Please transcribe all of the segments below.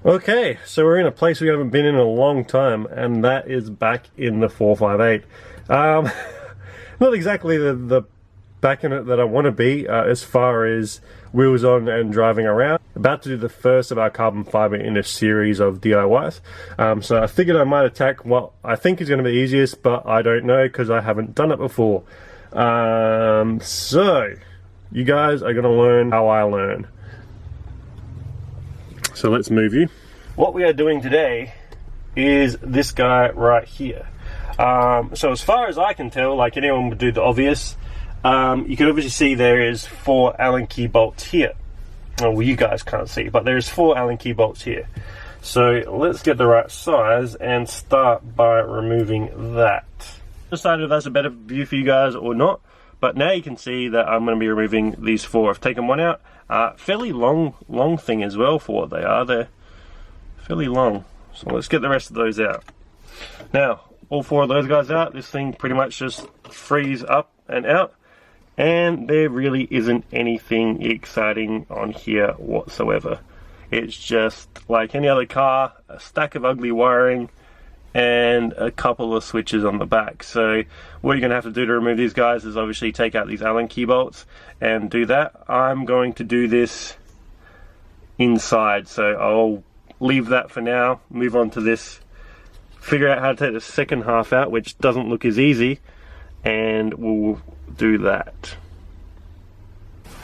Okay, so we're in a place we haven't been in a long time, and that is back in the 458. Not exactly the back in it that I want to be as far as wheels on and driving around. About to do the first of our carbon fiber in a series of DIYs. So I figured I might attack what I think is going to be easiest, but I don't know because I haven't done it before. So you guys are going to learn how I learn. So let's move you. What we are doing today is this guy right here. So as far as I can tell, like anyone would do the obvious, you can obviously see there is 4 Allen key bolts here. Well, you guys can't see, but there's 4 Allen key bolts here. So let's get the right size and start by removing that. Decided if that's a better view for you guys or not, but now you can see that I'm going to be removing these 4. I've taken one out. Fairly long thing as well for what they are. They're fairly long. So let's get the rest of those out. Now, all 4 of those guys out, this thing pretty much just frees up and out. And there really isn't anything exciting on here whatsoever. It's just like any other car, a stack of ugly wiring and a couple of switches on the back. So what you're going to have to do to remove these guys is obviously take out these Allen key bolts and do that. I'm going to do this inside, so I'll leave that for now, move on to this, figure out how to take the second half out, which doesn't look as easy, and we'll do that.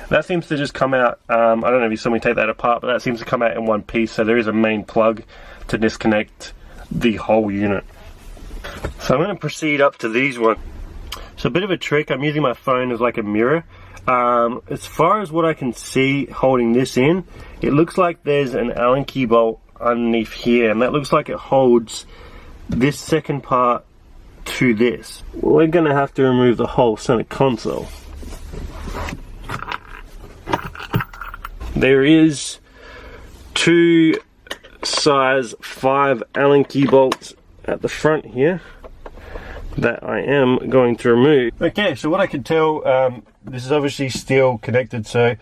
That seems to just come out, I don't know if you saw me take that apart, but that seems to come out in one piece, so there is a main plug to disconnect the whole unit. So I'm going to proceed up to these ones. So a bit of a trick, I'm using my phone as like a mirror. As far as what I can see holding this in, it looks like there's an Allen key bolt underneath here, and that looks like it holds this second part to this. We're going to have to remove the whole center console. There is 2 size 5 Allen key bolts at the front here that I am going to remove. Okay, so what I can tell, this is obviously still connected, so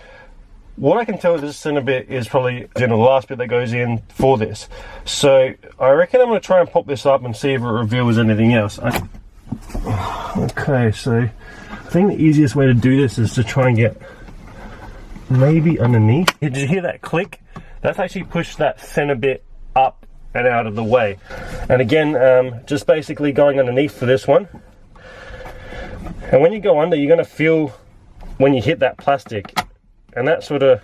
what I can tell is this center bit is probably the last bit that goes in for this. So I reckon I'm going to try and pop this up and see if it reveals anything else. Okay, so I think the easiest way to do this is to try and get maybe underneath. Did you hear that click? That's actually pushed that center bit up and out of the way. And again, just basically going underneath for this one. And when you go under, you're going to feel when you hit that plastic, and that sort of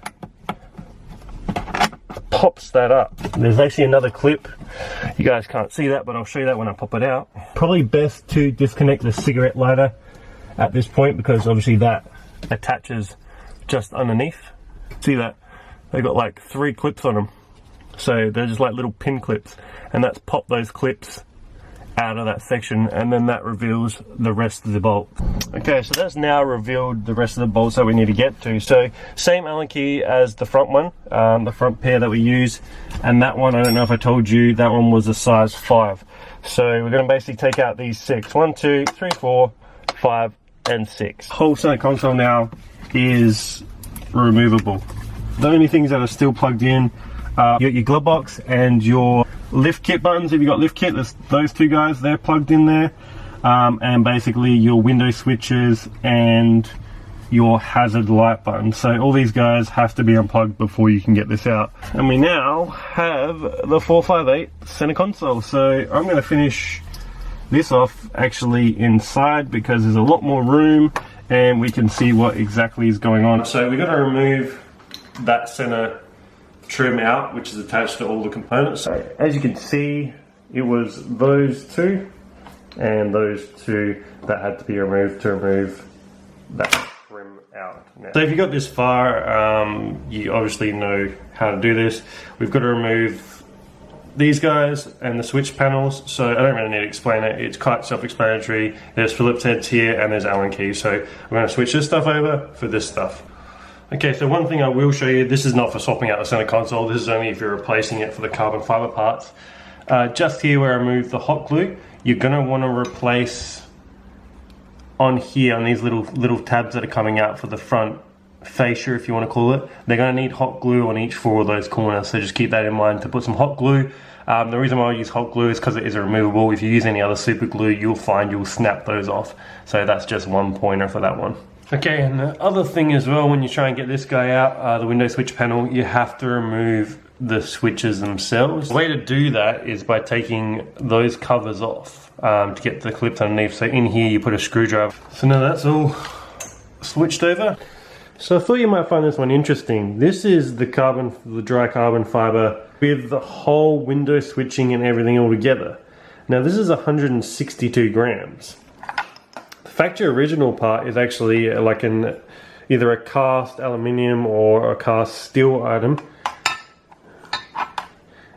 pops that up. There's actually another clip. You guys can't see that, but I'll show you that when I pop it out. Probably best to disconnect the cigarette lighter at this point, because obviously that attaches just underneath. See that? They've got like 3 clips on them. So they're just like little pin clips, and that's popped those clips out of that section, and then that reveals the rest of the bolt. Okay, so that's now revealed the rest of the bolts that we need to get to. So same Allen key as the front one, the front pair that we use, and that one, I don't know if I told you, that one was a size 5. So we're going to basically take out these 6. 1, 2, 3, 4, 5, and 6. Whole center console now is removable. The only things that are still plugged in are your glove box and your lift kit buttons. If you've got lift kit, those 2 guys, they're plugged in there. And basically your window switches and your hazard light button. So all these guys have to be unplugged before you can get this out. And we now have the 458 center console. So I'm going to finish this off actually inside, because there's a lot more room and we can see what exactly is going on. So we've got to remove that center trim out, which is attached to all the components. So as you can see, it was those 2 and those 2 that had to be removed to remove that trim out. So if you got this far, you obviously know how to do this. We've got to remove these guys and the switch panels, so I don't really need to explain it. It's quite self-explanatory. There's Phillips heads here and there's Allen keys, so I'm going to switch this stuff over for this stuff. Okay, so one thing I will show you, this is not for swapping out the center console, this is only if you're replacing it for the carbon fiber parts. Just here where I moved the hot glue, you're going to want to replace on here, on these little tabs that are coming out for the front fascia, if you want to call it, they're going to need hot glue on each 4 of those corners, so just keep that in mind to put some hot glue. The reason why I use hot glue is because it is removable. If you use any other super glue, you'll find you'll snap those off. So that's just one pointer for that one. Okay, and the other thing as well, when you try and get this guy out, the window switch panel, you have to remove the switches themselves. The way to do that is by taking those covers off to get the clips underneath. So in here you put a screwdriver. So now that's all switched over. So I thought you might find this one interesting. This is the dry carbon fiber with the whole window switching and everything all together. Now this is 162 grams. The factory original part is actually like either a cast aluminium or a cast steel item.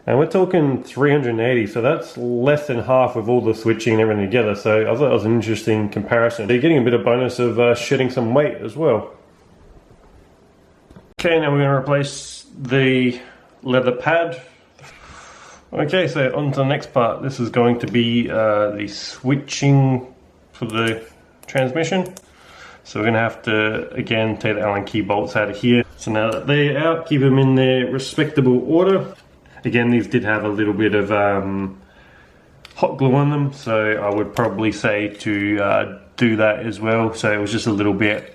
And we're talking 380, so that's less than half with all the switching and everything together. So I thought that was an interesting comparison. You're getting a bit of bonus of shedding some weight as well. Okay, now we're going to replace the leather pad. Okay, so on to the next part. This is going to be the switching for the transmission. So we're going to have to, again, take the Allen key bolts out of here. So now that they're out, keep them in their respectable order. Again, these did have a little bit of hot glue on them, so I would probably say to do that as well. So it was just a little bit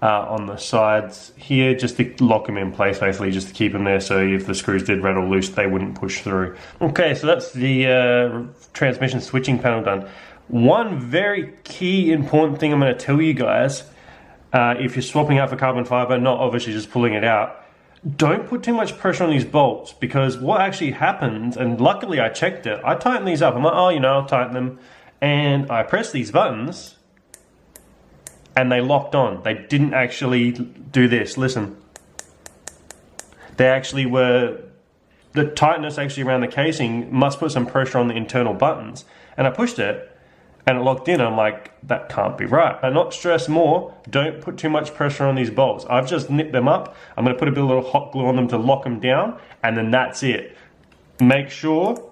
on the sides here, just to lock them in place, basically, just to keep them there, so if the screws did rattle loose, they wouldn't push through. Okay, so that's the transmission switching panel done. One very key important thing I'm going to tell you guys, if you're swapping out for carbon fiber, not obviously just pulling it out, don't put too much pressure on these bolts, because what actually happens, and luckily I checked it, I tightened these up. I'm like, oh, you know, I'll tighten them, and I press these buttons, and they locked on. They didn't actually do this. Listen. They actually were, the tightness actually around the casing must put some pressure on the internal buttons. And I pushed it, and it locked in. I'm like, that can't be right. And not stress more, don't put too much pressure on these bolts. I've just nipped them up. I'm gonna put a bit of little hot glue on them to lock them down, and then that's it. Make sure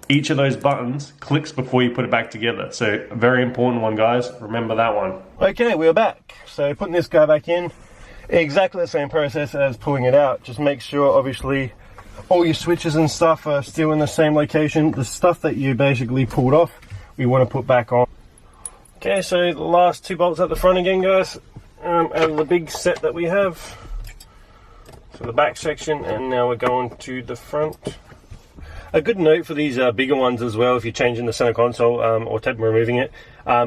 each of those buttons clicks before you put it back together. So a very important one, guys. Remember that one. Okay, we're back. So putting this guy back in, exactly the same process as pulling it out. Just make sure, obviously, all your switches and stuff are still in the same location. The stuff that you basically pulled off, we want to put back on. Okay, so the last 2 bolts at the front again, guys, out of the big set that we have. So the back section, and now we're going to the front. A good note for these bigger ones as well, if you're changing the center console or removing it,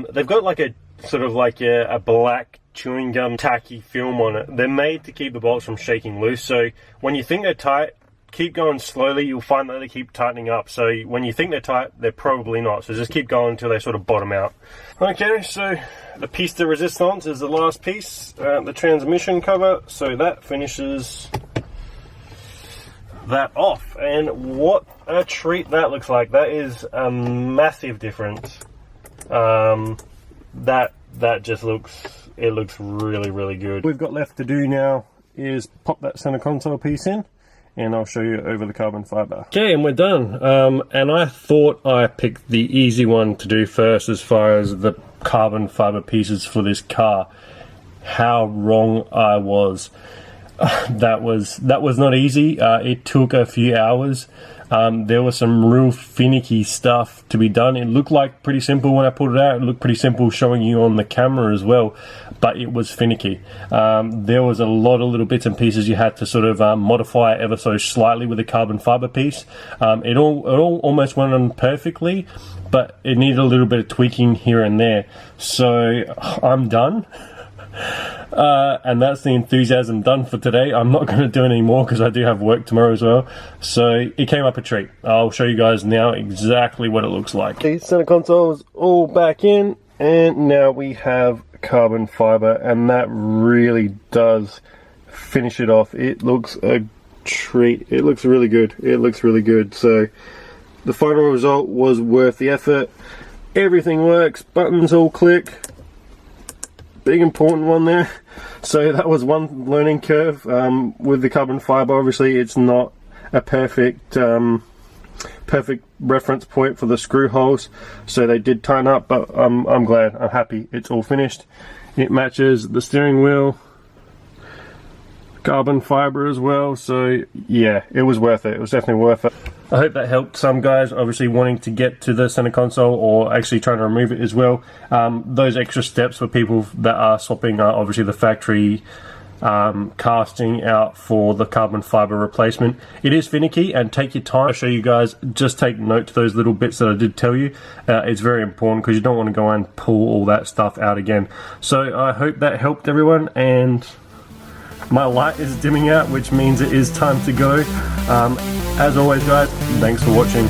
they've got like a sort of like a black chewing gum tacky film on it. They're made to keep the bolts from shaking loose, so when you think they're tight, keep going slowly. You'll find that they keep tightening up. So when you think they're tight, they're probably not. So just keep going until they sort of bottom out. Okay, so the piece de resistance is the last piece, the transmission cover. So that finishes that off, and what a treat that looks like. That is a massive difference. That just looks really good. What we've got left to do now is pop that center console piece in, and I'll show you over the carbon fiber. Okay, and we're done. And I thought I picked the easy one to do first as far as the carbon fiber pieces for this car. How wrong I was. That was not easy. It took a few hours. There was some real finicky stuff to be done. It looked like pretty simple when I pulled it out. It looked pretty simple showing you on the camera as well, but it was finicky. There was a lot of little bits and pieces you had to sort of modify ever so slightly with the carbon fiber piece. It all almost went on perfectly, but it needed a little bit of tweaking here and there. So I'm done. And that's the enthusiasm done for today. I'm not going to do any more because I do have work tomorrow as well. So it came up a treat. I'll show you guys now exactly what it looks like. Okay, center console is all back in, and now we have carbon fiber, and that really does finish it off. It looks a treat. It looks really good. It looks really good. So the final result was worth the effort. Everything works. Buttons all click. Big important one there. So that was one learning curve with the carbon fiber. Obviously it's not a perfect reference point for the screw holes, so they did tighten up, but I'm glad, I'm happy it's all finished. It matches the steering wheel carbon fiber as well. So yeah, it was worth it. It was definitely worth it. I hope that helped some guys obviously wanting to get to the center console or actually trying to remove it as well. Those extra steps for people that are swapping obviously the factory casting out for the carbon fiber replacement. It is finicky, and take your time. I'll show you guys, just take note to those little bits that I did tell you. It's very important because you don't want to go and pull all that stuff out again. So I hope that helped everyone, and my light is dimming out, which means it is time to go. As always guys, thanks for watching.